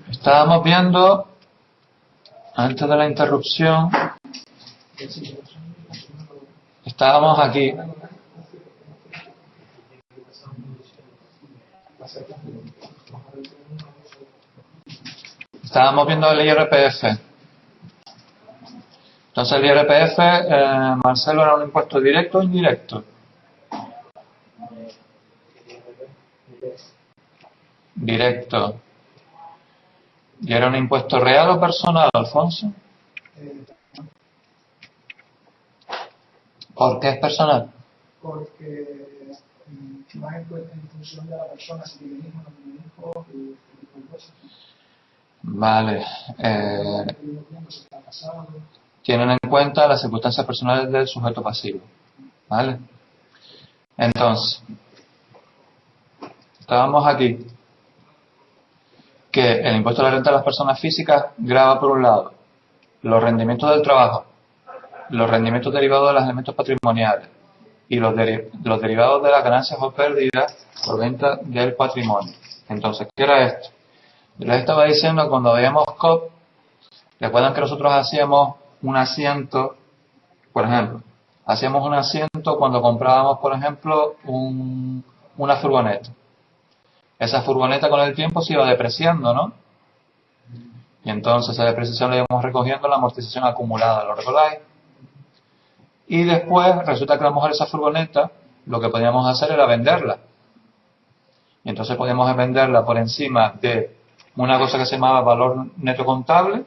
Estábamos viendo, antes de la interrupción, estábamos aquí. Estábamos viendo el IRPF. Entonces el IRPF, Marcelo, era un impuesto directo o indirecto. Directo. ¿Y era un impuesto real o personal, Alfonso? ¿Por qué es personal? Porque va en función de la persona, si tiene hijo, no tiene hijo, y tipo de cosas. Vale. Tienen en cuenta las circunstancias personales del sujeto pasivo. ¿Vale? Entonces, estábamos aquí. Que el impuesto a la renta de las personas físicas grava, por un lado, los rendimientos del trabajo, los rendimientos derivados de los elementos patrimoniales y los derivados de las ganancias o pérdidas por venta del patrimonio. Entonces, ¿qué era esto? Yo les estaba diciendo que cuando veíamos COP, recuerdan que nosotros hacíamos un asiento, por ejemplo, hacíamos un asiento cuando comprábamos, por ejemplo, una furgoneta. Esa furgoneta con el tiempo se iba depreciando, ¿no? Y entonces esa depreciación la íbamos recogiendo en la amortización acumulada, ¿lo recordáis? Y después resulta que a lo mejor esa furgoneta lo que podíamos hacer era venderla. Y entonces podíamos venderla por encima de una cosa que se llamaba valor neto contable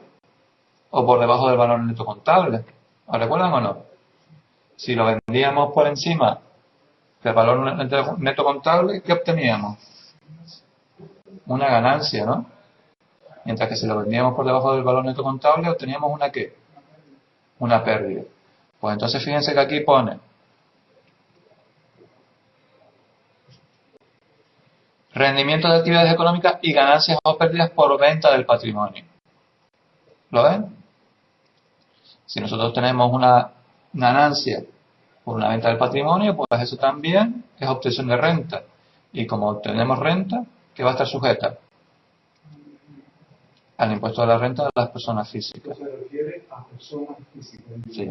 o por debajo del valor neto contable. ¿Os recuerdan o no? Si lo vendíamos por encima del valor neto contable, ¿qué obteníamos? Una ganancia, ¿no? Mientras que si lo vendíamos por debajo del valor neto contable, obteníamos una ¿qué? Una pérdida. Pues entonces fíjense que aquí pone rendimiento de actividades económicas y ganancias o pérdidas por venta del patrimonio. ¿Lo ven? Si nosotros tenemos una ganancia por una venta del patrimonio, pues eso también es obtención de renta. Y como obtenemos renta, ¿qué va a estar sujeta? Al impuesto de la renta de las personas físicas. Se refiere a personas físicas. Sí.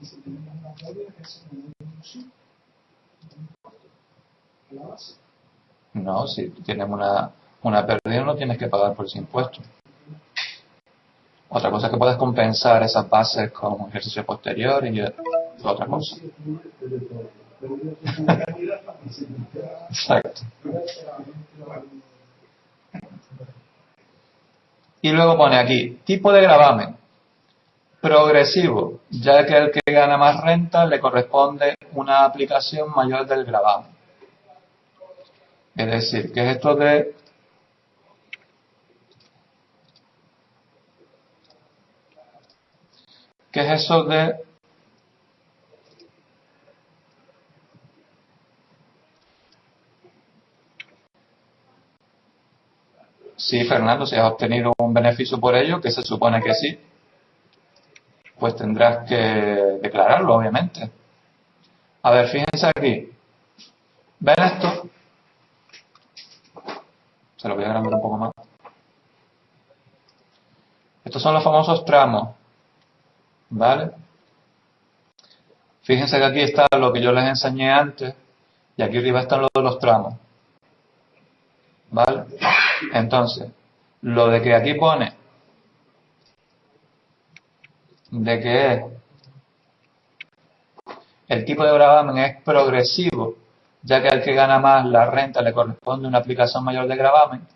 Y si tenemos una pérdida, que es una disminución a la base. No, si tienes una pérdida no tienes que pagar por ese impuesto. Otra cosa es que puedes compensar esas bases con ejercicio posterior y otra cosa. Exacto. Y luego pone aquí, tipo de gravamen, progresivo, ya que el que gana más renta le corresponde una aplicación mayor del gravamen. Es decir, que es esto de ¿qué es eso de sí, Fernando, si has obtenido un beneficio por ello, que se supone que sí, pues tendrás que declararlo, obviamente. A ver, fíjense aquí. ¿Ven esto? Se lo voy a agrandar un poco más. Estos son los famosos tramos. ¿Vale? Fíjense que aquí está lo que yo les enseñé antes y aquí arriba están los tramos. ¿Vale? Entonces, lo de que aquí pone de que es el tipo de gravamen es progresivo, ya que al que gana más la renta le corresponde una aplicación mayor de gravamen,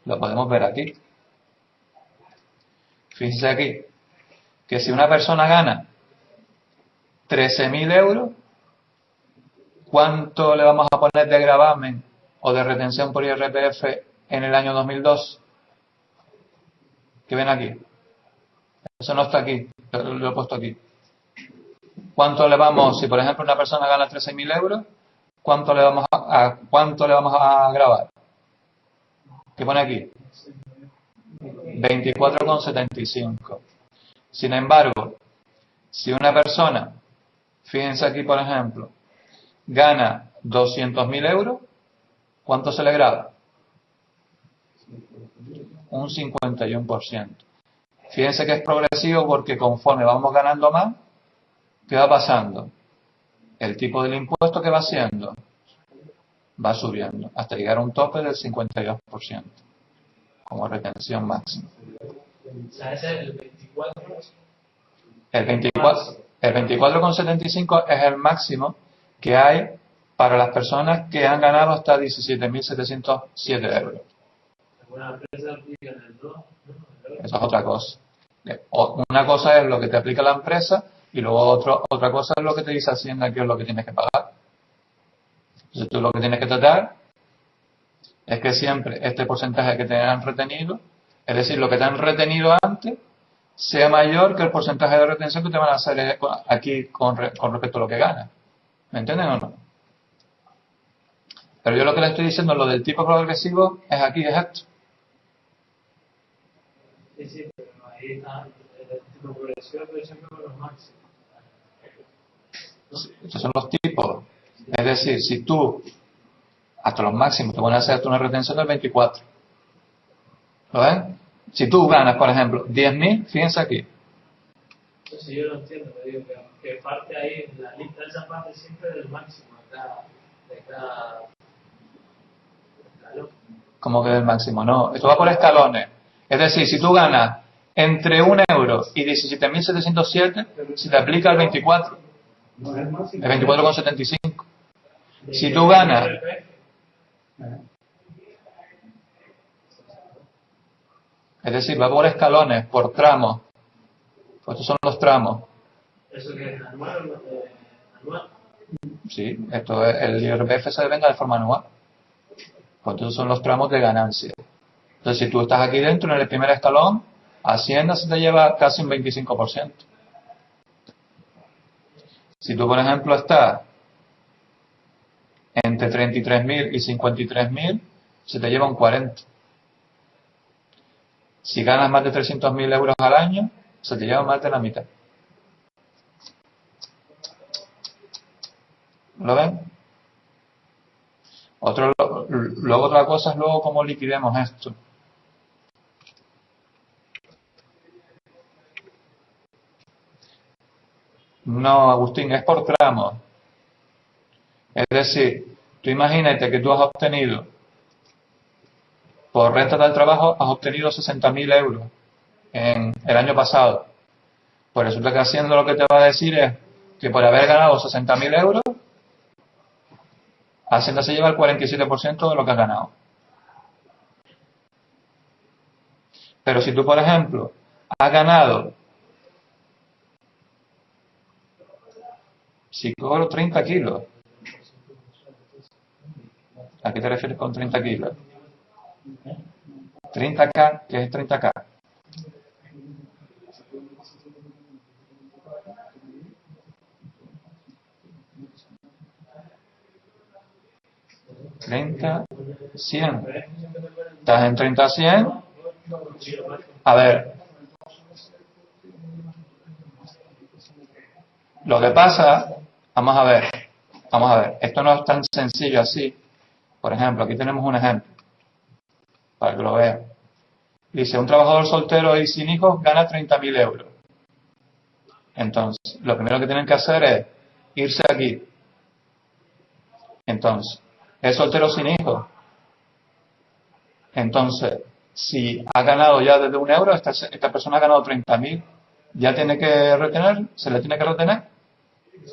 lo podemos ver aquí. Fíjense aquí, que si una persona gana 13.000 euros, ¿cuánto le vamos a poner de gravamen o de retención por IRPF en el año 2002? ¿Qué ven aquí? Eso no está aquí, lo he puesto aquí. ¿Cuánto le vamos, si por ejemplo una persona gana 13.000 euros, cuánto le vamos a gravar? ¿Qué pone aquí? 24,75. Sin embargo, si una persona, fíjense aquí por ejemplo, gana 200.000 euros, ¿cuánto se le grava? Un 51%. Fíjense que es progresivo porque conforme vamos ganando más, ¿qué va pasando? El tipo del impuesto que va haciendo va subiendo hasta llegar a un tope del 52% como retención máxima. Ese es el 24. El 24,75 es el máximo que hay para las personas que han ganado hasta 17.707 euros. Alguna empresa aplica en el 2, ¿no? Eso es otra cosa. Una cosa es lo que te aplica la empresa y luego otra cosa es lo que te dice Hacienda, que es lo que tienes que pagar. Entonces tú lo que tienes que tratar es que siempre este porcentaje que te han retenido, es decir, lo que te han retenido antes, sea mayor que el porcentaje de retención que te van a hacer aquí con respecto a lo que ganas. ¿Me entienden o no? Pero yo lo que le estoy diciendo, lo del tipo progresivo, es aquí, es esto. Sí, pero ahí está el tipo progresivo, pero siempre con los máximos. Estos son los tipos. Es decir, si tú, hasta los máximos, te van a hacer hasta una retención del 24. ¿Lo ven? Si tú ganas, por ejemplo, 10.000, fíjense aquí. Entonces yo lo entiendo, pero digo que parte ahí, la lista esa parte siempre del máximo de cada escalón. Como que del máximo, no. Esto va por escalones. Es decir, si tú ganas entre 1 euro y 17.707, se te aplica el 24. El 24,75. Si tú ganas... Es decir, va por escalones, por tramos. Pues estos son los tramos. ¿Eso que es anual? ¿Anual? Sí, esto es, el IRPF se venga de forma anual. Pues estos son los tramos de ganancia. Entonces, si tú estás aquí dentro, en el primer escalón, Hacienda se te lleva casi un 25%. Si tú, por ejemplo, estás entre 33.000 y 53.000, se te lleva un 40%. Si ganas más de 300.000 euros al año, se te lleva más de la mitad. ¿Lo ven? Luego otra cosa es luego cómo liquidemos esto. No, Agustín, es por tramos. Es decir, tú imagínate que tú has obtenido, por renta del trabajo, has obtenido 60.000 euros en el año pasado. Pues resulta que Hacienda lo que te va a decir es que por haber ganado 60.000 euros, Hacienda se lleva el 47% de lo que has ganado. Pero si tú, por ejemplo, has ganado, si cobro 30 kilos, ¿a qué te refieres con 30 kilos? 30K, ¿qué es 30K? ¿30? 100. ¿Estás en 30 100? A ver, lo que pasa, vamos a ver, esto no es tan sencillo así. Por ejemplo, aquí tenemos un ejemplo, para que lo vean. Dice, un trabajador soltero y sin hijos gana 30.000 euros. Entonces, lo primero que tienen que hacer es irse aquí. Entonces, es soltero sin hijos. Entonces, si ha ganado ya desde 1 euro, esta persona ha ganado 30.000, ya tiene que retener, se le tiene que retener.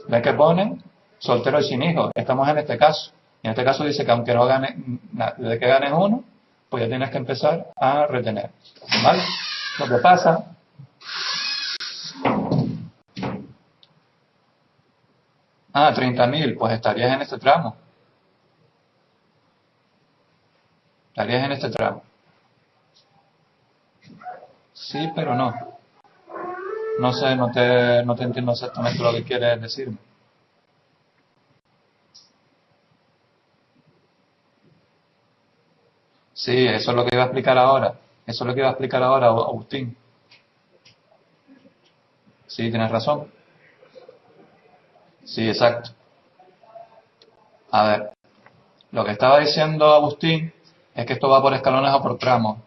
¿Ves que pone? Soltero y sin hijos. Estamos en este caso. Y en este caso dice que aunque no gane, desde que ganes uno, pues ya tienes que empezar a retener. ¿Vale? Lo que pasa... Ah, 30.000, pues estarías en este tramo. Estarías en este tramo. Sí, pero no. No sé, no te entiendo exactamente lo que quieres decirme. Sí, eso es lo que iba a explicar ahora. Eso es lo que iba a explicar ahora, Agustín. Sí, tienes razón. Sí, exacto. A ver, lo que estaba diciendo Agustín es que esto va por escalones o por tramos.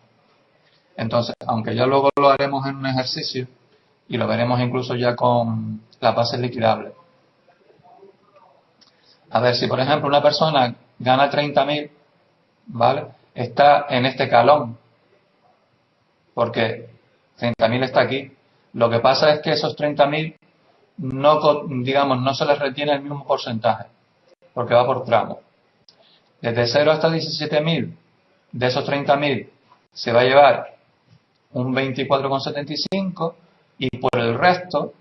Entonces, aunque ya luego lo haremos en un ejercicio y lo veremos incluso ya con las bases liquidables. A ver, si por ejemplo una persona gana 30.000, ¿vale? Está en este escalón, porque 30.000 está aquí. Lo que pasa es que esos 30.000 no, digamos, no se les retiene el mismo porcentaje, porque va por tramos. Desde 0 hasta 17.000, de esos 30.000 se va a llevar un 24,75 y por el resto,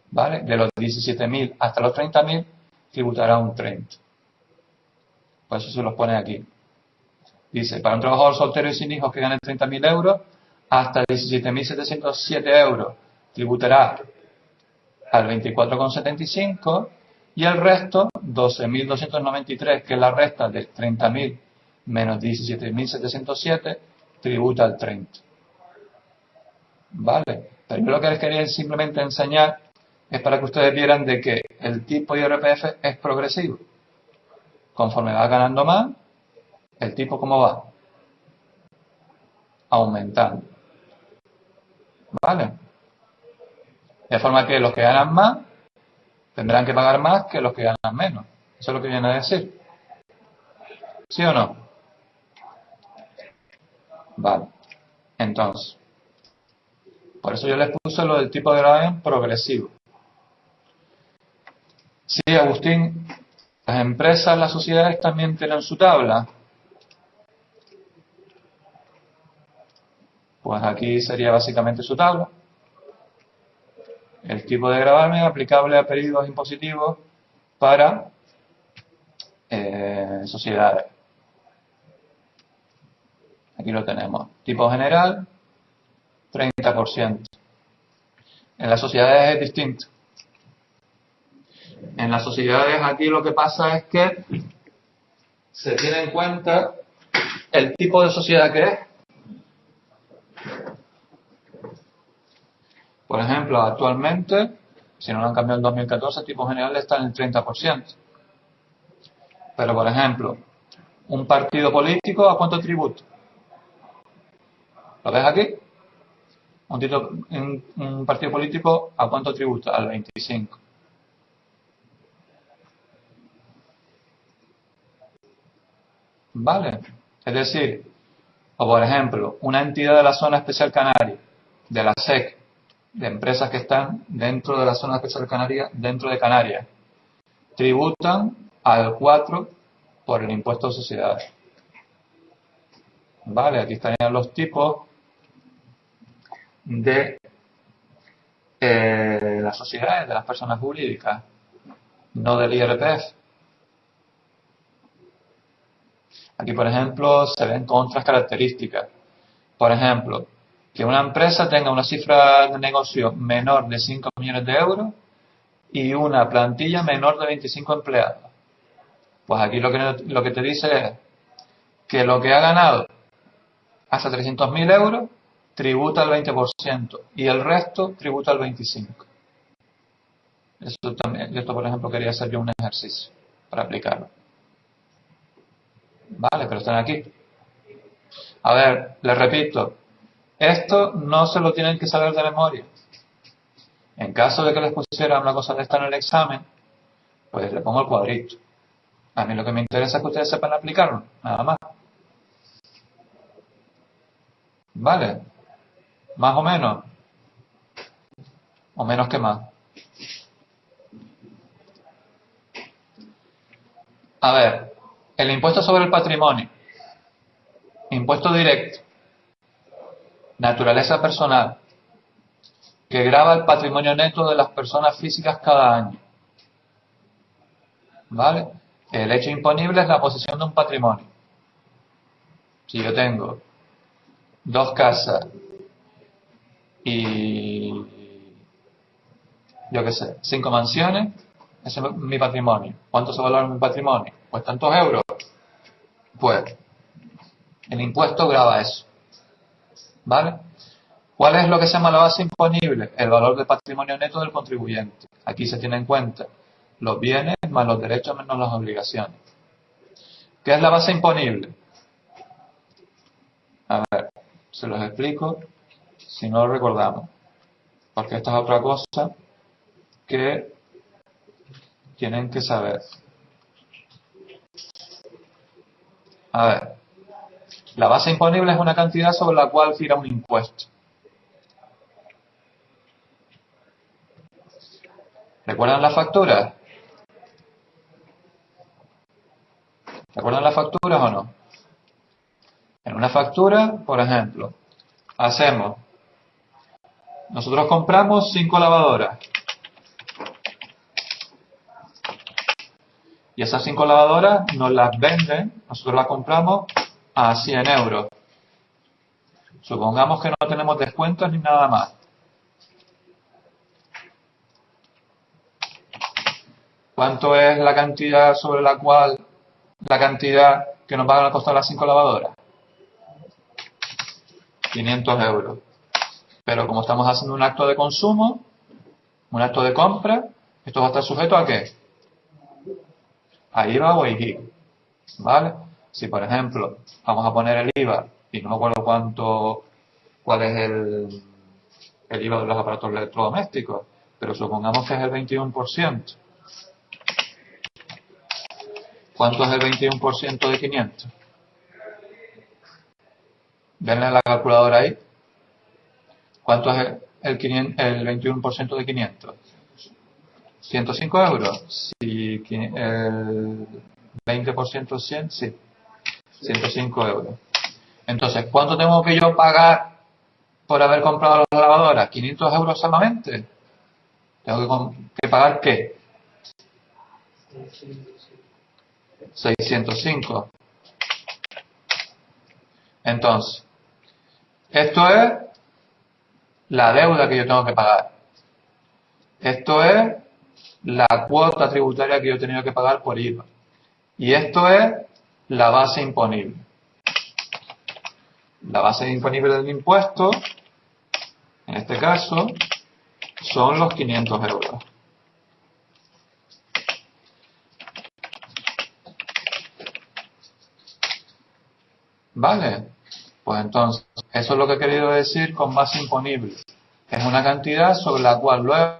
¿vale? De los 17.000 hasta los 30.000 tributará un 30. Por eso se los pone aquí. Dice, para un trabajador soltero y sin hijos que gane 30.000 euros, hasta 17.707 euros tributará al 24,75 y el resto, 12.293, que es la resta de 30.000 menos 17.707, tributa al 30. ¿Vale? Pero yo lo que les quería simplemente enseñar es para que ustedes vieran de que el tipo de IRPF es progresivo. Conforme va ganando más, el tipo ¿cómo va? Aumentando. ¿Vale? De forma que los que ganan más tendrán que pagar más que los que ganan menos. Eso es lo que viene a decir. ¿Sí o no? Vale. Entonces, por eso yo les puse lo del tipo de gravamen progresivo. Sí, Agustín, las empresas, las sociedades también tienen su tabla. Pues aquí sería básicamente su tabla. El tipo de gravamen aplicable a periodos impositivos para sociedades. Aquí lo tenemos. Tipo general, 30%. En las sociedades es distinto. En las sociedades aquí lo que pasa es que se tiene en cuenta el tipo de sociedad que es. Por ejemplo, actualmente, si no lo han cambiado en 2014, el tipo general está en el 30%. Pero, por ejemplo, un partido político, ¿a cuánto tributa? ¿Lo ves aquí? Un partido político, ¿a cuánto tributa? Al 25. ¿Vale? Es decir, o por ejemplo, una entidad de la zona especial canaria, de la SEC, de empresas que están dentro de la zona especial canaria, dentro de Canarias, tributan al 4 por el impuesto de sociedades. ¿Vale? Aquí estarían los tipos de las sociedades, de las personas jurídicas, no del IRPF. Aquí, por ejemplo, se ven con otras características. Por ejemplo, que una empresa tenga una cifra de negocio menor de 5 millones de euros y una plantilla menor de 25 empleados. Pues aquí lo que te dice es que lo que ha ganado hasta 300.000 euros tributa al 20% y el resto tributa al 25%. Esto, por ejemplo, quería hacer yo un ejercicio para aplicarlo. Vale, pero están aquí. A ver, les repito, esto no se lo tienen que saber de memoria. En caso de que les pusiera una cosa de esta en el examen, pues le pongo el cuadrito. A mí lo que me interesa es que ustedes sepan aplicarlo, nada más. ¿Vale? ¿Más o menos? ¿O menos que más? A ver, el impuesto sobre el patrimonio, impuesto directo, naturaleza personal, que grava el patrimonio neto de las personas físicas cada año. ¿Vale? El hecho imponible es la posesión de un patrimonio. Si yo tengo 2 casas y, yo qué sé, 5 mansiones, ese es mi patrimonio. ¿Cuánto se valora mi patrimonio? Pues tantos euros. Pues el impuesto grava eso. ¿Vale? ¿Cuál es lo que se llama la base imponible? El valor del patrimonio neto del contribuyente. Aquí se tiene en cuenta los bienes más los derechos menos las obligaciones. ¿Qué es la base imponible? A ver, se los explico si no lo recordamos, porque esta es otra cosa que tienen que saber. A ver, la base imponible es una cantidad sobre la cual gira un impuesto. ¿Recuerdan las facturas? ¿Recuerdan las facturas o no? En una factura, por ejemplo, nosotros compramos 5 lavadoras. Y esas 5 lavadoras nos las venden, nosotros las compramos a 100 euros. Supongamos que no tenemos descuentos ni nada más. ¿Cuánto es la cantidad sobre la cantidad que nos van a costar las 5 lavadoras? 500 euros. Pero como estamos haciendo un acto de consumo, un acto de compra, esto va a estar sujeto ¿a qué? A IVA o a IGI. ¿Vale? Si por ejemplo vamos a poner el IVA y no me acuerdo cuál es el IVA de los aparatos electrodomésticos, pero supongamos que es el 21%. ¿Cuánto es el 21% de 500? Denle la calculadora ahí. ¿Cuánto es el 21% de 500? 105 euros. Si el 20% 100, sí. 105 euros. Entonces, ¿cuánto tengo que yo pagar por haber comprado las lavadoras? ¿500 euros solamente? ¿Tengo que pagar qué? 605. Entonces, esto es la deuda que yo tengo que pagar. Esto es la cuota tributaria que yo he tenido que pagar por IVA. Y esto es la base imponible. La base imponible del impuesto, en este caso, son los 500 euros. ¿Vale? Pues entonces, eso es lo que he querido decir con base imponible. Es una cantidad sobre la cual luego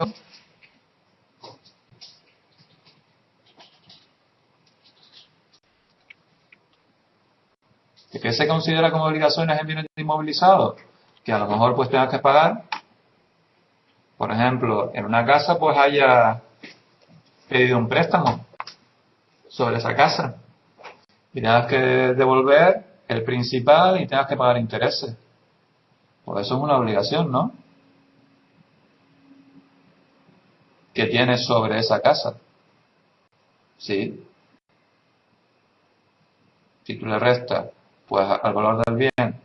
¿qué se considera como obligaciones en bienes inmovilizados? Que a lo mejor pues tengas que pagar, por ejemplo, en una casa pues haya pedido un préstamo sobre esa casa y tengas que devolver el principal y tengas que pagar intereses. Pues eso es una obligación, ¿no? Que tienes sobre esa casa. Sí. Si tú le restas pues al valor del bien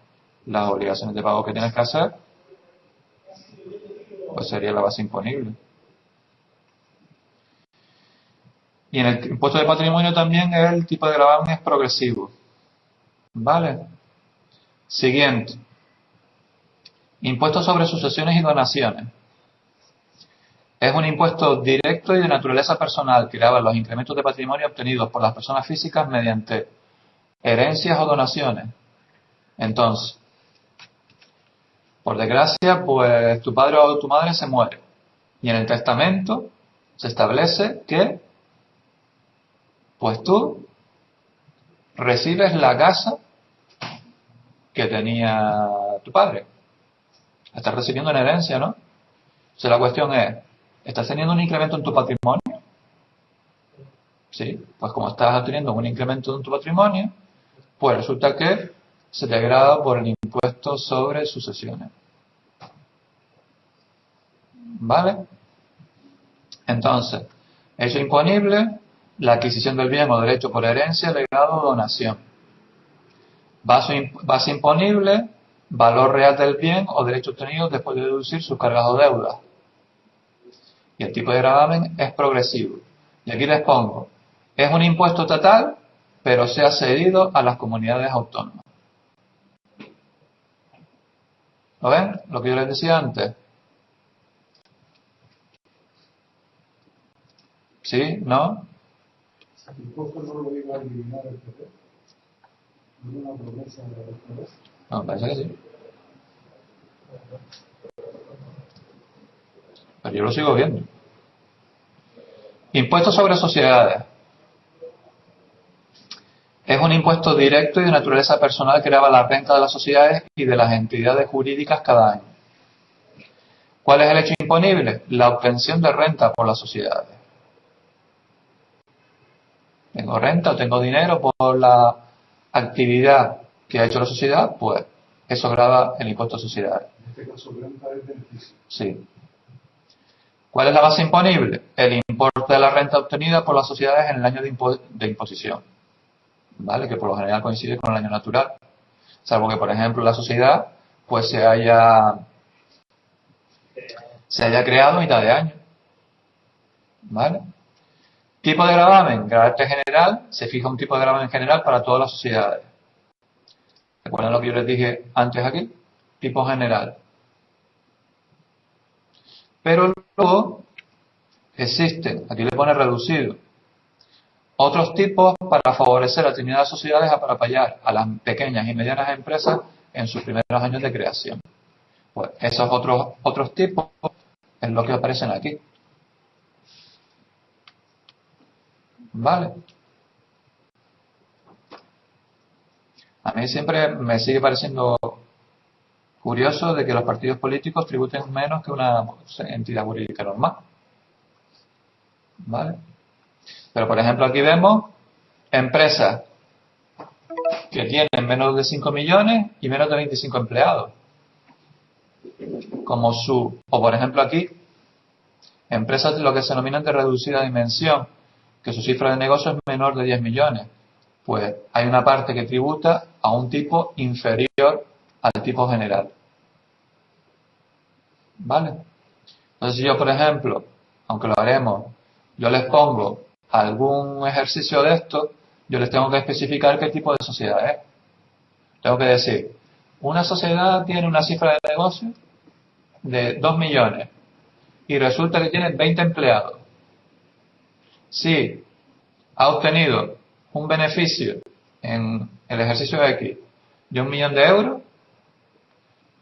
las obligaciones de pago que tienes que hacer, pues sería la base imponible. Y en el impuesto de patrimonio también el tipo de gravamen es progresivo. ¿Vale? Siguiente. Impuesto sobre sucesiones y donaciones. Es un impuesto directo y de naturaleza personal que grava los incrementos de patrimonio obtenidos por las personas físicas mediante herencias o donaciones. Entonces, por desgracia, pues tu padre o tu madre se muere. Y en el testamento se establece que, pues tú recibes la casa que tenía tu padre. Estás recibiendo una herencia, ¿no? Entonces la cuestión es, ¿estás teniendo un incremento en tu patrimonio? Sí, pues como estás teniendo un incremento en tu patrimonio, pues resulta que se te grava por el impuesto sobre sucesiones. ¿Vale? Entonces, hecho imponible, la adquisición del bien o derecho por herencia, legado o donación. Base imponible, valor real del bien o derecho obtenido después de deducir sus cargas o deudas. Y el tipo de gravamen es progresivo. Y aquí les pongo, es un impuesto estatal, pero se ha cedido a las comunidades autónomas. ¿Lo ven? Lo que yo les decía antes. ¿Sí? ¿No? El impuesto no lo iba a eliminar el PP. ¿No es una promesa del PP? No, parece que sí. Pero yo lo sigo viendo. Impuesto sobre sociedades. Es un impuesto directo y de naturaleza personal que grava la renta de las sociedades y de las entidades jurídicas cada año. ¿Cuál es el hecho imponible? La obtención de renta por las sociedades. Tengo renta o tengo dinero por la actividad que ha hecho la sociedad, pues eso grava el impuesto a sociedades. En este caso, renta es beneficio. Sí. ¿Cuál es la base imponible? El importe de la renta obtenida por las sociedades en el año de imposición. ¿Vale? Que por lo general coincide con el año natural. Salvo que, por ejemplo, la sociedad pues se haya creado a mitad de año. ¿Vale? Tipo de gravamen, carácter general, se fija un tipo de gravamen general para todas las sociedades. ¿Recuerdan lo que yo les dije antes aquí? Tipo general. Pero luego existen, aquí le pone reducido, otros tipos para favorecer la actividad de las sociedades a para apoyar a las pequeñas y medianas empresas en sus primeros años de creación. Pues esos otros tipos es lo que aparecen aquí. ¿Vale? A mí siempre me sigue pareciendo curioso de que los partidos políticos tributen menos que una entidad jurídica normal. ¿Vale? Pero por ejemplo aquí vemos empresas que tienen menos de 5 millones y menos de 25 empleados. O por ejemplo aquí, empresas de lo que se denominan de reducida dimensión, que su cifra de negocio es menor de 10 millones. Pues hay una parte que tributa a un tipo inferior al tipo general. ¿Vale? Entonces si yo, por ejemplo, aunque lo haremos, yo les pongo algún ejercicio de esto, yo les tengo que especificar qué tipo de sociedad es. Tengo que decir, una sociedad tiene una cifra de negocio de 2 millones y resulta que tiene 20 empleados. Si ha obtenido un beneficio en el ejercicio X de 1 millón de euros,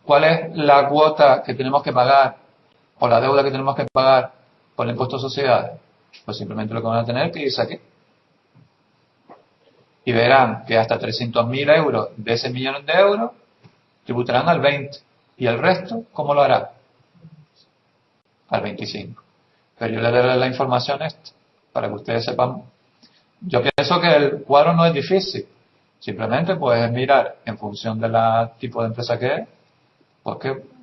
¿cuál es la cuota que tenemos que pagar o la deuda que tenemos que pagar por el impuesto a sociedades? Pues simplemente lo que van a tener que irse aquí. Y verán que hasta 300.000 euros de ese millón de euros tributarán al 20. ¿Y el resto cómo lo hará? Al 25. Pero yo le daré la información esta, para que ustedes sepan. Yo pienso que el cuadro no es difícil. Simplemente puedes mirar en función del tipo de empresa que es, pues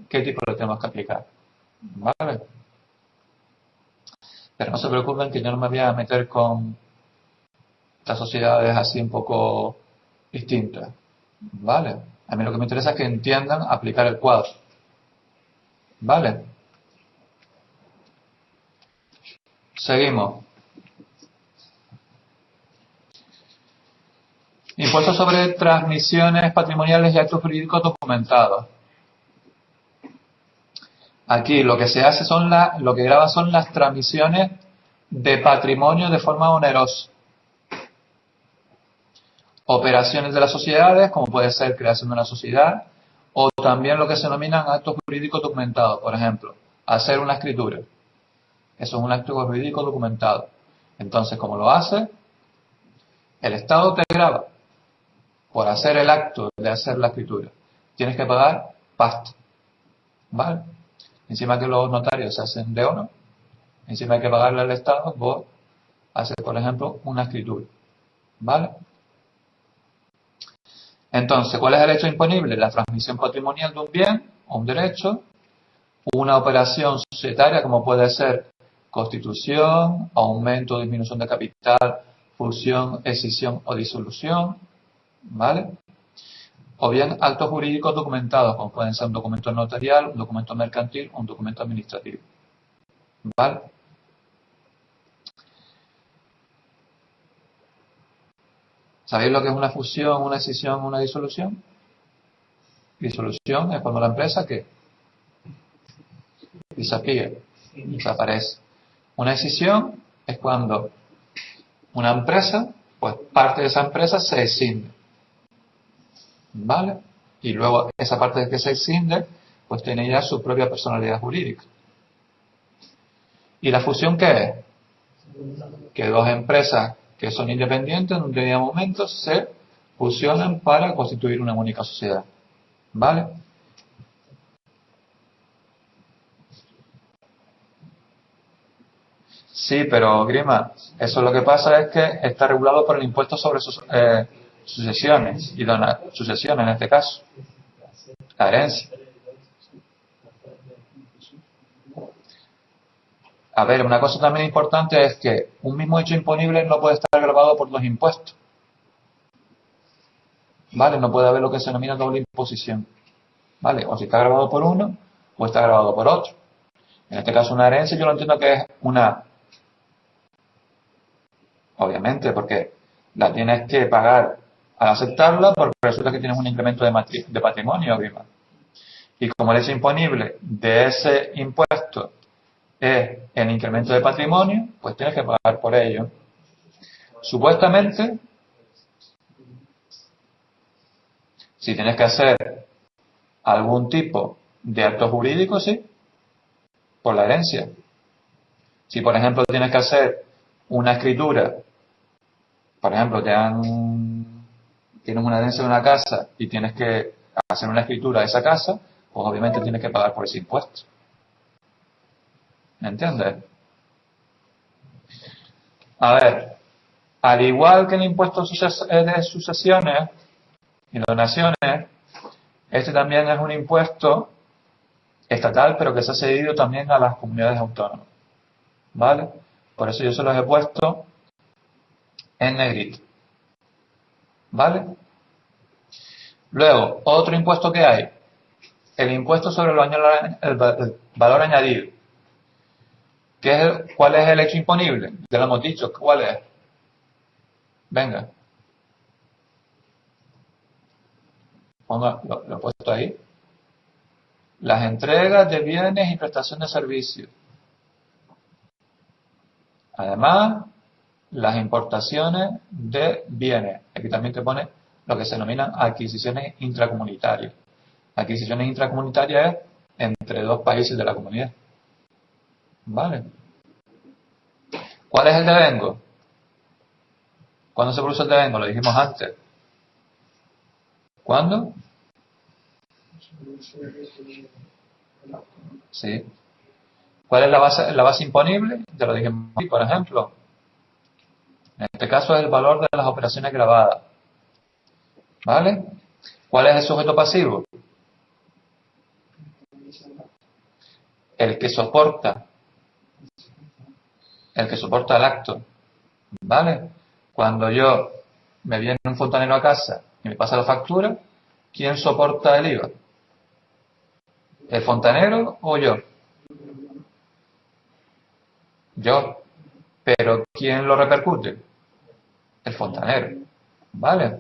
qué tipo le tenemos que aplicar. ¿Vale? Pero no se preocupen que yo no me voy a meter con estas sociedades así un poco distintas. ¿Vale? A mí lo que me interesa es que entiendan aplicar el cuadro. ¿Vale? Seguimos. Impuesto sobre transmisiones patrimoniales y actos jurídicos documentados. Aquí lo que se hace lo que grava son las transmisiones de patrimonio de forma onerosa. Operaciones de las sociedades, como puede ser creación de una sociedad, o también lo que se denominan actos jurídicos documentados. Por ejemplo, hacer una escritura. Eso es un acto jurídico documentado. Entonces, como lo hace, el Estado te grava por hacer el acto de hacer la escritura. Tienes que pagar pasta. ¿Vale? Encima que los notarios se hacen de oro, encima hay que pagarle al Estado por hacer, por ejemplo, una escritura. ¿Vale? Entonces, ¿cuál es el hecho imponible? La transmisión patrimonial de un bien o un derecho, una operación societaria como puede ser constitución, aumento o disminución de capital, fusión, escisión o disolución, ¿vale? O bien actos jurídicos documentados, como pueden ser un documento notarial, un documento mercantil o un documento administrativo, ¿vale? ¿Sabéis lo que es una fusión, una escisión, una disolución? Disolución es cuando la empresa que disappear, desaparece. Una escisión es cuando una empresa, pues parte de esa empresa se escinde, ¿vale? Y luego esa parte de que se escinde, pues tiene ya su propia personalidad jurídica. ¿Y la fusión qué es? Que dos empresas que son independientes en un determinado momento se fusionan para constituir una única sociedad, ¿vale? Sí, pero Grima, eso lo que pasa es que está regulado por el impuesto sobre sucesiones y sucesiones en este caso, la herencia. A ver, una cosa también importante es que un mismo hecho imponible no puede estar grabado por dos impuestos, ¿vale? No puede haber lo que se denomina doble imposición, ¿vale? O si está grabado por uno o está grabado por otro. En este caso una herencia yo lo entiendo que es una, obviamente, porque la tienes que pagar al aceptarla porque resulta que tienes un incremento de patrimonio, Grima. Y como el hecho imponible de ese impuesto es el incremento de patrimonio, pues tienes que pagar por ello. Supuestamente, si tienes que hacer algún tipo de acto jurídico, sí, por la herencia. Si, por ejemplo, tienes que hacer una escritura, por ejemplo, tienes una herencia de una casa y tienes que hacer una escritura de esa casa, pues obviamente tienes que pagar por ese impuesto. ¿Me entiendes? A ver, al igual que el impuesto de sucesiones y donaciones, este también es un impuesto estatal, pero que se ha cedido también a las comunidades autónomas, ¿vale? Por eso yo se los he puesto en negrito, ¿vale? Luego, otro impuesto que hay, el impuesto sobre el valor añadido. ¿Cuál es el hecho imponible? Ya lo hemos dicho, ¿cuál es? Venga. Lo he puesto ahí. Las entregas de bienes y prestación de servicios. Además, las importaciones de bienes. Aquí también te pone lo que se denominan adquisiciones intracomunitarias. Adquisiciones intracomunitarias es entre dos países de la comunidad. ¿Vale? ¿Cuál es el devengo? ¿Cuándo se produce el devengo? Lo dijimos antes. ¿Cuándo? Sí. ¿Cuál es la base imponible? Ya lo dijimos aquí, por ejemplo. En este caso es el valor de las operaciones grabadas. ¿Vale? ¿Cuál es el sujeto pasivo? El que soporta el acto. ¿Vale? Cuando yo me viene un fontanero a casa y me pasa la factura, ¿quién soporta el IVA? ¿El fontanero o yo? Yo. Pero ¿quién lo repercute? El fontanero. ¿Vale?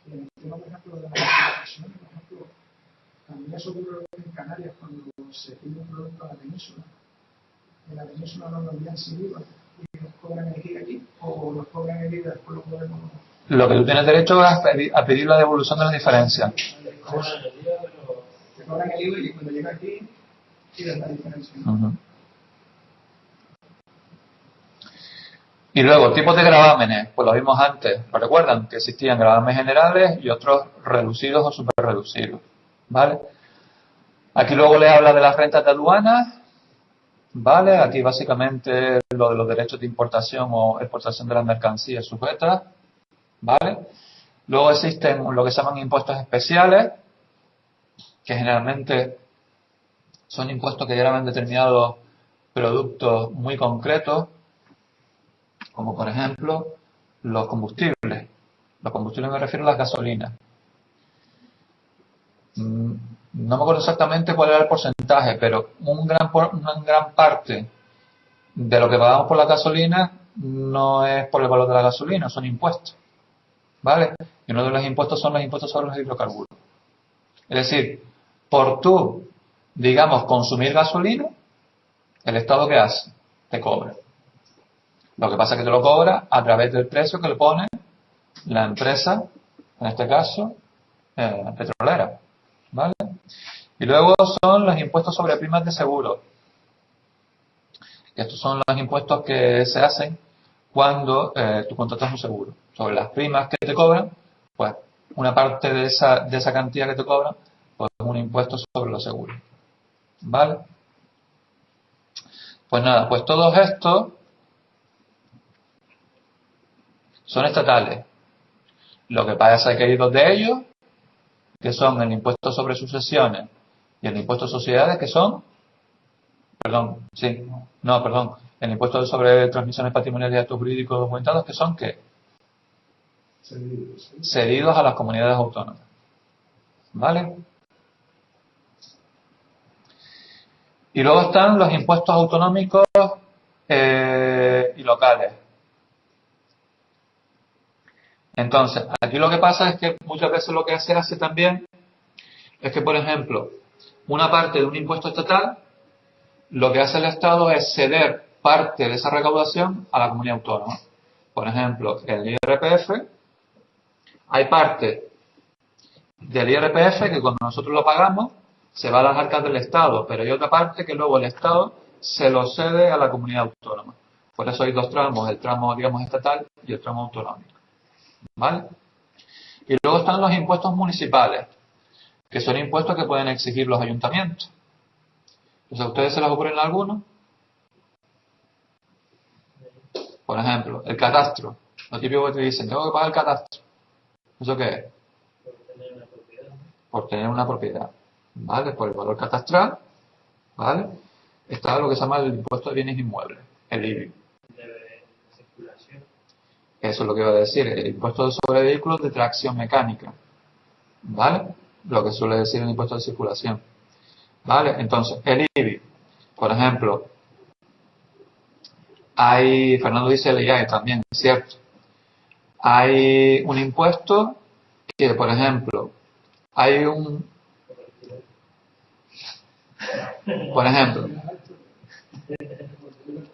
En el tema, por ejemplo, de la importación, por ejemplo, también eso ocurre en Canarias cuando se pide un producto a la península. En la península no lo envían sin IVA y nos cobran el IVA aquí o nos cobran el IVA después lo podemos. Lo que tú tienes derecho es a pedir la devolución de la diferencia. Te cobran el IVA y cuando llega aquí pides la diferencia. Y luego, tipos de gravámenes, pues lo vimos antes, ¿lo recuerdan? Que existían gravámenes generales y otros reducidos o superreducidos, ¿vale? Aquí luego le habla de las rentas de aduanas, ¿vale? Aquí básicamente lo de los derechos de importación o exportación de las mercancías sujetas, ¿vale? Luego existen lo que se llaman impuestos especiales, que generalmente son impuestos que gravan determinados productos muy concretos, como por ejemplo los combustibles. Los combustibles me refiero a las gasolinas. No me acuerdo exactamente cuál era el porcentaje, pero una gran parte de lo que pagamos por la gasolina no es por el valor de la gasolina, son impuestos. ¿Vale? Y uno de los impuestos son los impuestos sobre los hidrocarburos. Es decir, por tú, digamos, consumir gasolina, ¿el Estado qué hace? Te cobra. Lo que pasa es que te lo cobra a través del precio que le pone la empresa, en este caso, petrolera. ¿Vale? Y luego son los impuestos sobre primas de seguro. Estos son los impuestos que se hacen cuando tú contratas un seguro. Sobre las primas que te cobran, pues una parte de esa cantidad que te cobran, pues un impuesto sobre los seguros. ¿Vale? Pues nada, pues todos estos son estatales. Lo que pasa es que hay dos de ellos, que son el impuesto sobre sucesiones y el impuesto de sociedades, que son, el impuesto sobre transmisiones patrimoniales y actos jurídicos documentados, que son, ¿qué? Cedidos a las comunidades autónomas. ¿Vale? Y luego están los impuestos autonómicos y locales. Entonces, aquí lo que pasa es que muchas veces lo que se hace también es que, por ejemplo, una parte de un impuesto estatal, lo que hace el Estado es ceder parte de esa recaudación a la comunidad autónoma. Por ejemplo, el IRPF, hay parte del IRPF que cuando nosotros lo pagamos se va a las arcas del Estado, pero hay otra parte que luego el Estado se lo cede a la comunidad autónoma. Por eso hay dos tramos, el tramo, digamos, estatal y el tramo autonómico. ¿Vale? Y luego están los impuestos municipales, que son impuestos que pueden exigir los ayuntamientos. Entonces, ¿a ustedes se les ocurren algunos? Por ejemplo, el catastro. Lo típico que te dicen, tengo que pagar el catastro. ¿Eso qué es? Por tener una propiedad. ¿Vale? Por el valor catastral, ¿vale? Está lo que se llama el impuesto de bienes inmuebles, el IBI. Eso es lo que iba a decir, el impuesto sobre vehículos de tracción mecánica. ¿Vale? Lo que suele decir el impuesto de circulación. ¿Vale? Entonces, el IBI, por ejemplo, Fernando dice el IAE también, es cierto. Hay un impuesto que, por ejemplo, por ejemplo,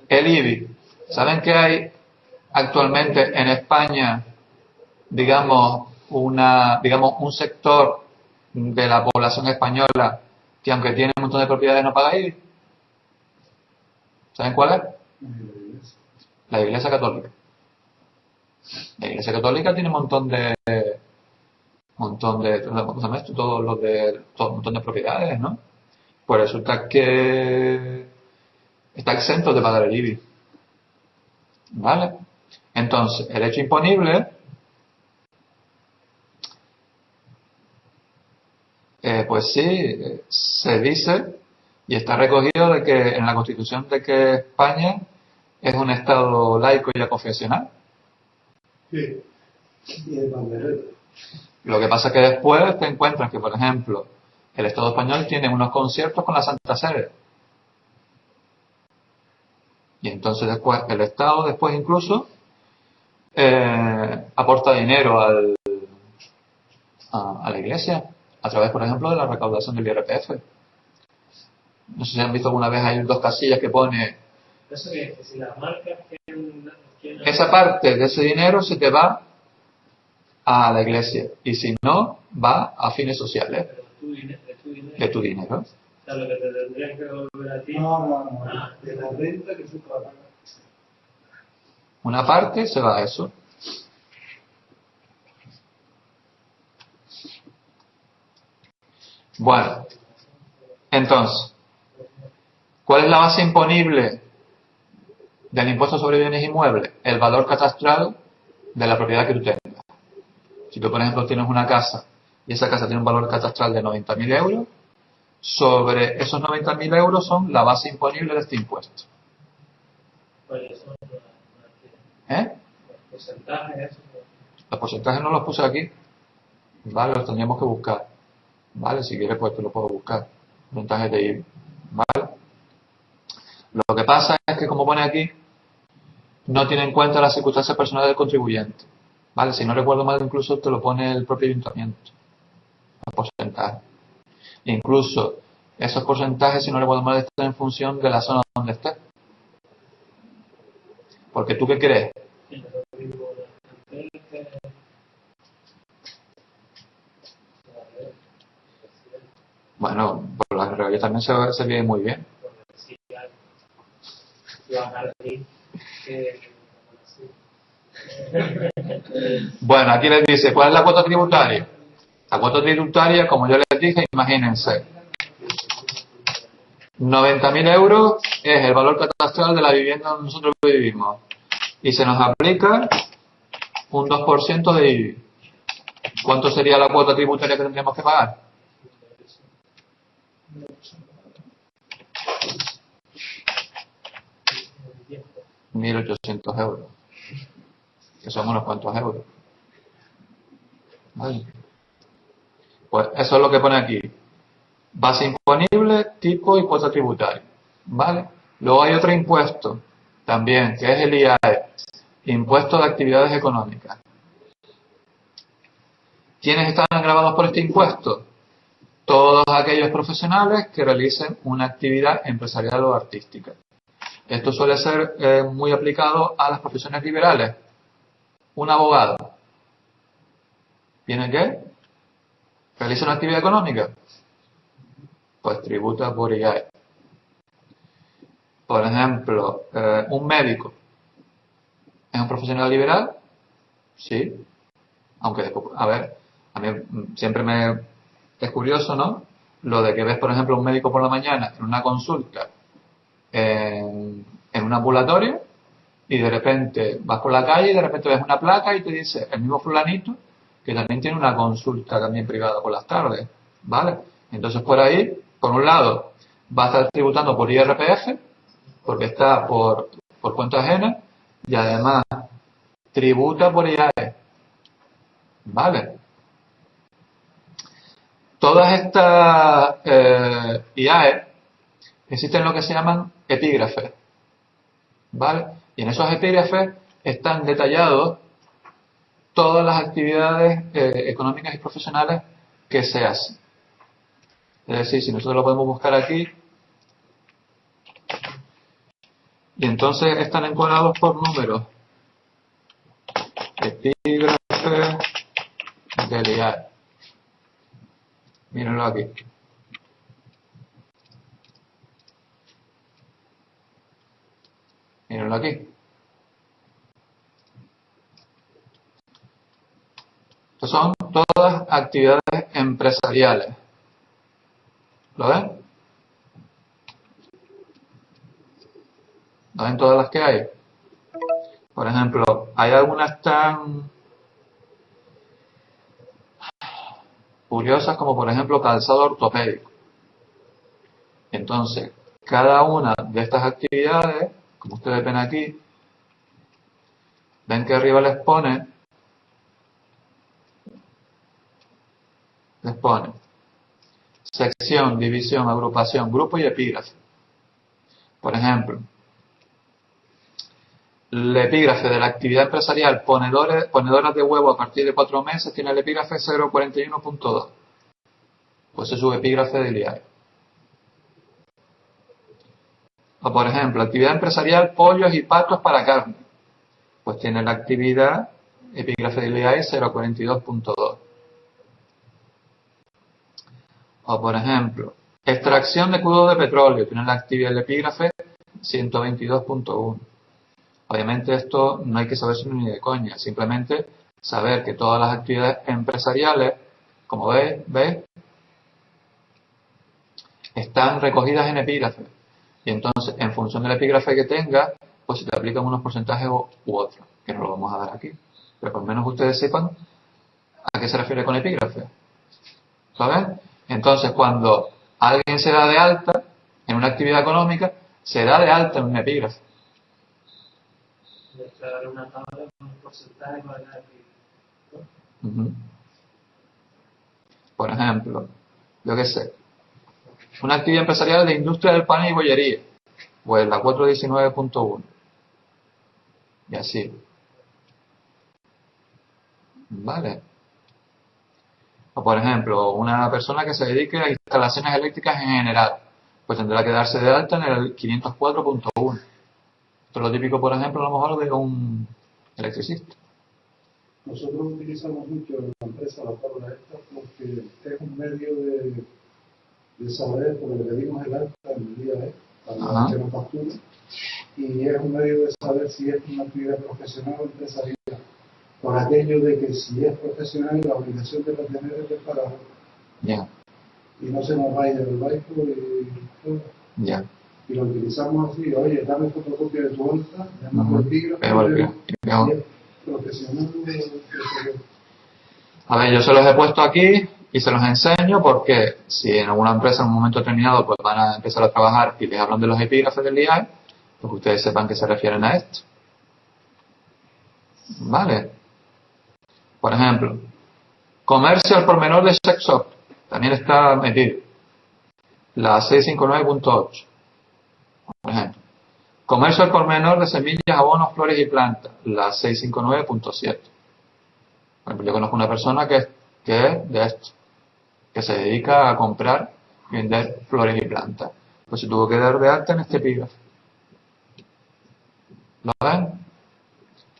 el IBI. ¿Saben que hay actualmente en España, digamos, un sector de la población española que aunque tiene un montón de propiedades no paga IBI? ¿Saben cuál es? La Iglesia Católica. La Iglesia Católica tiene un montón de un montón de propiedades, ¿no? Pues resulta que está exento de pagar el IBI. ¿Vale? Entonces, el hecho imponible, pues sí, se dice y está recogido de que en la Constitución de que España es un Estado laico y aconfesional. Sí. Y el banderero. Lo que pasa es que después te encuentras que, por ejemplo, el Estado español tiene unos conciertos con la Santa Sede. Y entonces después, el Estado después incluso aporta dinero a la Iglesia, a través, por ejemplo, de la recaudación del IRPF. No sé si han visto alguna vez, hay dos casillas que pone... Eso que si las marcas esa parte de ese dinero se te va a la Iglesia, y si no, va a fines sociales. Pero De tu dinero. O sea, lo que te tendrían que devolver a ti. No. De la renta que se paga. Una parte se va a eso. Bueno, entonces, ¿cuál es la base imponible del impuesto sobre bienes inmuebles? El valor catastral de la propiedad que tú tengas. Si tú, por ejemplo, tienes una casa y esa casa tiene un valor catastral de 90.000 euros, sobre esos 90.000 euros son la base imponible de este impuesto. ¿Eh? Los porcentajes, Los porcentajes no los puse aquí. Vale, los tendríamos que buscar. Vale, si quieres pues te lo puedo buscar. Porcentajes de IVA. Vale. Lo que pasa es que, como pone aquí, no tiene en cuenta las circunstancias personales del contribuyente. Vale, si no recuerdo mal, incluso te lo pone el propio ayuntamiento. El porcentaje. Incluso esos porcentajes, si no le podemos molestar, en función de la zona donde esté. Porque tú, ¿qué crees? Bueno, por la realidad también se vive muy bien. Bueno, aquí les dice, ¿cuál es la cuota tributaria? La cuota tributaria, como yo les dije, imagínense, 90.000 euros es el valor catastral de la vivienda donde nosotros vivimos. Y se nos aplica un 2% de IBI. ¿Cuánto sería la cuota tributaria que tendríamos que pagar? 1.800 euros. Que son unos cuantos euros. ¿Vale? Pues eso es lo que pone aquí. Base imponible, tipo y cuota tributaria. ¿Vale? Luego hay otro impuesto también, que es el IAE, impuesto de actividades económicas. ¿Quiénes están grabados por este impuesto? Todos aquellos profesionales que realicen una actividad empresarial o artística. Esto suele ser muy aplicado a las profesiones liberales. Un abogado, ¿tiene qué? ¿Realiza una actividad económica? Pues tributa por IAE. Por ejemplo, un médico, ¿es un profesional liberal? Sí. Aunque después, a ver, a mí siempre es curioso, ¿no? Lo de que ves, por ejemplo, un médico por la mañana en una consulta, en un ambulatorio, y de repente vas por la calle y de repente ves una placa y te dice el mismo fulanito que también tiene una consulta también privada por las tardes, ¿vale? Entonces por ahí, por un lado, va a estar tributando por IRPF, porque está por cuenta ajena, y además tributa por IAE, ¿vale? Todas estas IAE existen lo que se llaman epígrafes, ¿vale? Y en esos epígrafes están detallados todas las actividades económicas y profesionales que se hacen. Es decir, si nosotros lo podemos buscar aquí, y entonces están encuadrados por números. Epígrafe del IAE. Mírenlo aquí. Mírenlo aquí. Estas son todas actividades empresariales. ¿Lo ven? ¿Lo ven todas las que hay? Por ejemplo, hay algunas tan curiosas como, por ejemplo, calzado ortopédico. Entonces, cada una de estas actividades, como ustedes ven aquí, ven que arriba les pone sección, división, agrupación, grupo y epígrafe. Por ejemplo, el epígrafe de la actividad empresarial ponedoras de huevo a partir de 4 meses tiene el epígrafe 041.2. Pues es su epígrafe del IAE. O por ejemplo, actividad empresarial pollos y patos para carne. Pues tiene la actividad epígrafe del IAE 042.2. O por ejemplo, extracción de crudo de petróleo, tiene la actividad del epígrafe 122.1. Obviamente esto no hay que saberse ni de coña, simplemente saber que todas las actividades empresariales, como veis, están recogidas en epígrafe. Y entonces, en función del epígrafe que tenga, pues se te aplican unos porcentajes u otros, que no lo vamos a dar aquí. Pero por lo menos ustedes sepan a qué se refiere con epígrafe. ¿Saben? Entonces, cuando alguien se da de alta en una actividad económica, se da de alta en un epígrafe. Una tabla con un porcentaje para cada Por ejemplo, yo qué sé, una actividad empresarial de industria del pan y bollería, pues la 419.1. Y así. Vale. O por ejemplo, una persona que se dedique a instalaciones eléctricas en general, pues tendrá que darse de alta en el 504.1. Esto es lo típico, por ejemplo, a lo mejor de un electricista. Nosotros utilizamos mucho en la empresa la tabla esta porque es un medio de saber, porque le pedimos el alta en el día para que nos facture, y es un medio de saber si es una actividad profesional o empresarial. Por aquello de que si es profesional, la obligación de retener es de pagar. Ya. Y no se nos vaya del banco y Ya. y lo utilizamos así, oye, dame fotocopia de tu alta, llamamos el epígrafe, profesional. A ver, yo se los he puesto aquí y se los enseño porque si en alguna empresa en un momento determinado pues van a empezar a trabajar y les hablan de los epígrafes del IAE, pues ustedes sepan que se refieren a esto. ¿Vale? Por ejemplo, comercio al por menor de sex shop, también está metido. La 659.8. Por ejemplo. Comercio al por menor de semillas, abonos, flores y plantas, la 659.7. Por ejemplo, yo conozco una persona que es de esto, que se dedica a comprar y vender flores y plantas. Pues se tuvo que dar de alta en este epígrafe. ¿Lo ven?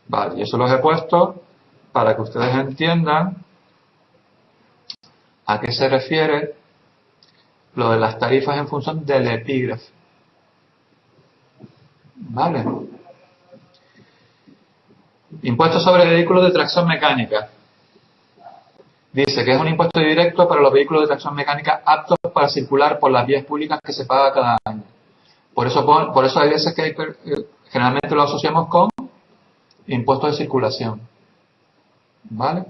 Vale, y eso los he puesto para que ustedes entiendan a qué se refiere lo de las tarifas en función del epígrafe. ¿Vale? Impuesto sobre vehículos de tracción mecánica. Dice que es un impuesto directo para los vehículos de tracción mecánica aptos para circular por las vías públicas que se paga cada año. Por eso hay veces que generalmente lo asociamos con impuestos de circulación. ¿Vale?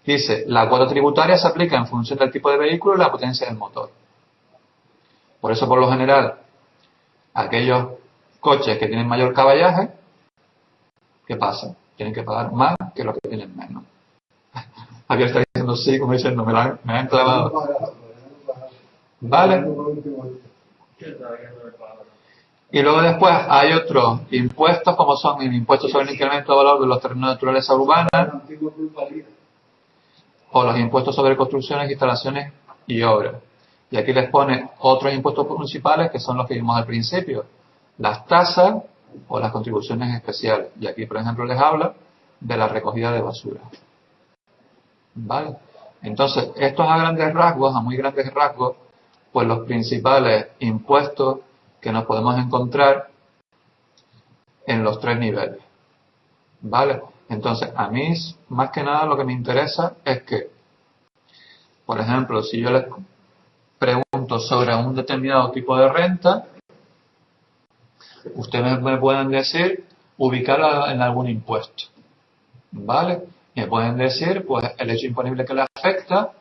Dice, la cuota tributaria se aplica en función del tipo de vehículo y la potencia del motor. Por eso, por lo general, aquellos coches que tienen mayor caballaje, ¿qué pasa? Tienen que pagar más que los que tienen menos. Javier está diciendo sí, como diciendo, me han clavado. ¿Vale? Y luego después hay otros impuestos, como son el impuesto sobre el incremento de valor de los terrenos de naturaleza urbana, o los impuestos sobre construcciones, instalaciones y obras. Y aquí les pone otros impuestos municipales que son los que vimos al principio, las tasas o las contribuciones especiales. Y aquí, por ejemplo, les habla de la recogida de basura. ¿Vale? Entonces, estos a grandes rasgos, a muy grandes rasgos, pues los principales impuestos que nos podemos encontrar en los tres niveles. ¿Vale? Entonces, a mí, más que nada, lo que me interesa es que, por ejemplo, si yo les pregunto sobre un determinado tipo de renta, ustedes me pueden decir, ubicarla en algún impuesto. ¿Vale? Y me pueden decir, pues, el hecho imponible que le afecta,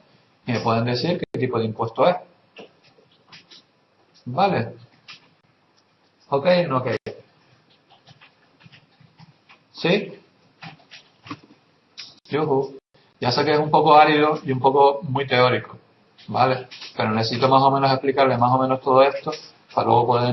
y me pueden decir qué tipo de impuesto es. ¿Vale? ¿Ok? ¿No ok? ¿Sí? Yuhu. Ya sé que es un poco árido y un poco muy teórico, ¿vale? Pero necesito más o menos explicarles más o menos todo esto para luego poder